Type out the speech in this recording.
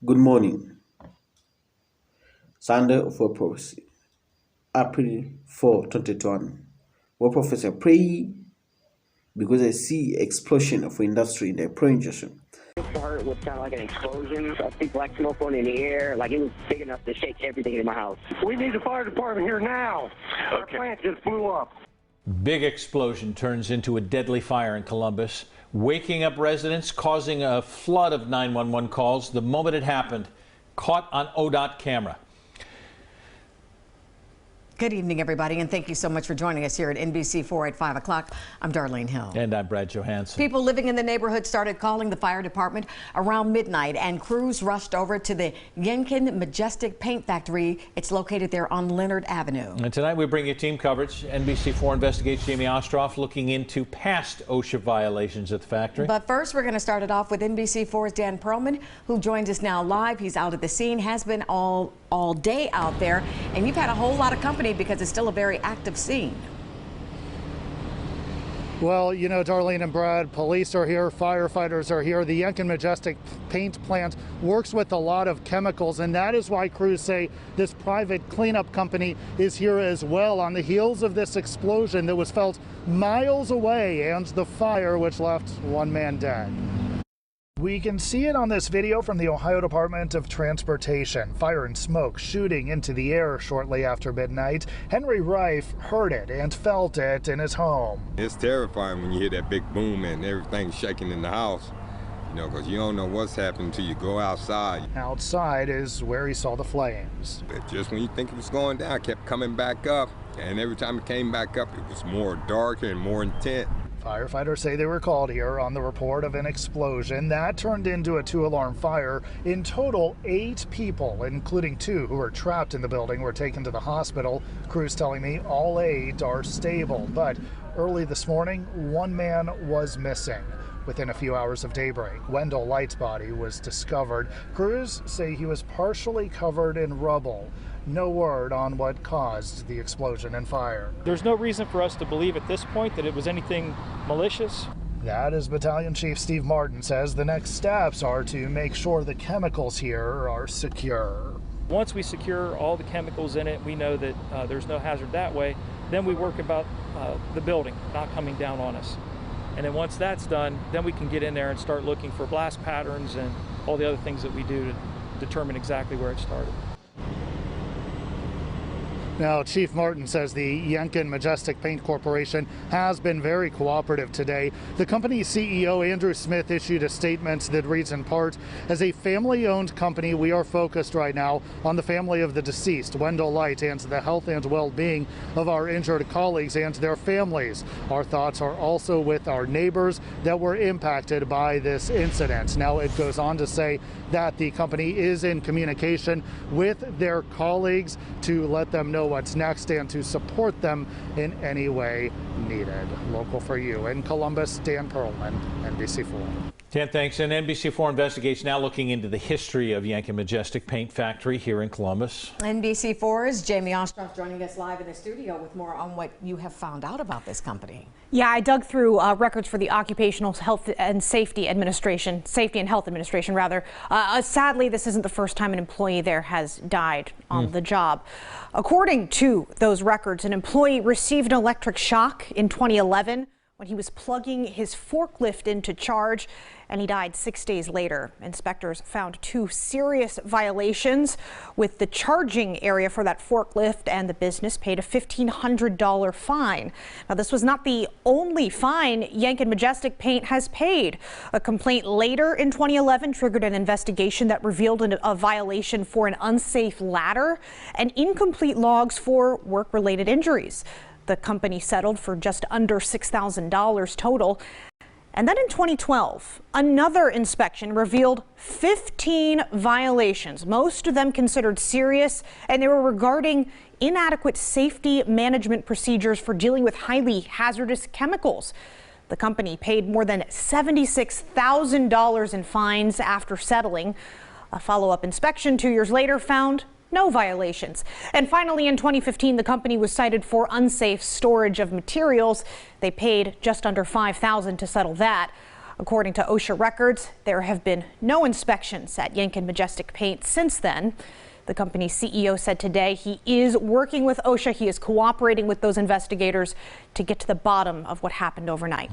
Good morning. Sunday of Word Prophecy, April 4, 2021. Word Prophecy pray because I see explosion of industry in the praying session. I heard it was kind of like an explosion. I think black smoke on in the air. Like it was big enough to shake everything in my house. We need the fire department here now. Our plant just blew up. Big explosion turns into a deadly fire in Columbus, waking up residents, causing a flood of 911 calls the moment it happened, caught on ODOT camera. Good evening, everybody, and thank you so much for joining us here at NBC4 at 5 o'clock. I'm Darlene Hill. And I'm Brad Johansson. People living in the neighborhood started calling the fire department around midnight, and crews rushed over to the Yenkin Majestic Paint Factory. It's located there on Leonard Avenue. And tonight we bring you team coverage. NBC4 investigates Jamie Ostroff looking into past OSHA violations at the factory. But first, we're going to start it off with NBC4's Dan Perlman, who joins us now live. He's out at the scene, has been all day out there, and you've had a whole lot of company because it's still a very active scene. Well, you know, Darlene and Brad, police are here, firefighters are here. The Yenkin Majestic paint plant works with a lot of chemicals, and that is why crews say this private cleanup company is here as well on the heels of this explosion that was felt miles away and the fire which left one man dead. We can see it on this video from the Ohio Department of Transportation. Fire and smoke shooting into the air shortly after midnight. Henry Reif heard it and felt it in his home. It's terrifying when you hear that big boom and everything's shaking in the house, you know, because you don't know what's happening until you go outside. Outside is where he saw the flames. But just when you think it was going down, it kept coming back up. And every time it came back up, it was more darker and more intense. Firefighters say they were called here on the report of an explosion that turned into a 2-alarm fire. In total, 8 people, including 2 who were trapped in the building, were taken to the hospital. Crews telling me all 8 are stable. But early this morning, 1 man was missing. Within a few hours of daybreak, Wendell Light's body was discovered. Crews say he was partially covered in rubble. No word on what caused the explosion and fire. There's no reason for us to believe at this point that it was anything malicious. That, as Battalion Chief Steve Martin says, the next steps are to make sure the chemicals here are secure. Once we secure all the chemicals in it, we know that there's no hazard that way, then we work about the building not coming down on us. And then once that's done, then we can get in there and start looking for blast patterns and all the other things that we do to determine exactly where it started. Now, Chief Martin says the Yenkin Majestic Paint Corporation has been very cooperative today. The company's CEO, Andrew Smith, issued a statement that reads in part, "As a family-owned company, we are focused right now on the family of the deceased, Wendell Light, and the health and well-being of our injured colleagues and their families. Our thoughts are also with our neighbors that were impacted by this incident." Now, it goes on to say that the company is in communication with their colleagues to let them know what's next and to support them in any way needed. Local for you in Columbus, Dan Perlman, NBC4. Dan, thanks. And NBC4 investigates now looking into the history of Yenkin Majestic Paint Factory here in Columbus. NBC4's Jamie Ostroff joining us live in the studio with more on what you have found out about this company. Yeah, I dug through records for the Occupational Health and Safety and Health Administration, rather. Sadly, this isn't the first time an employee there has died on the job. According to those records, an employee received an electric shock in 2011 when he was plugging his forklift into charge, and he died 6 days later. Inspectors found 2 serious violations with the charging area for that forklift, and the business paid a $1,500 fine. Now, this was not the only fine Yenkin Majestic Paint has paid. A complaint later in 2011 triggered an investigation that revealed a violation for an unsafe ladder and incomplete logs for work-related injuries. The company settled for just under $6,000 total. And then in 2012, another inspection revealed 15 violations, most of them considered serious, and they were regarding inadequate safety management procedures for dealing with highly hazardous chemicals. The company paid more than $76,000 in fines after settling. A follow-up inspection 2 years later found no violations. And finally, in 2015, the company was cited for unsafe storage of materials. They paid just under $5,000 to settle that. According to OSHA records, there have been no inspections at Yankin Majestic Paint since then. The company's CEO said today he is working with OSHA. He is cooperating with those investigators to get to the bottom of what happened overnight.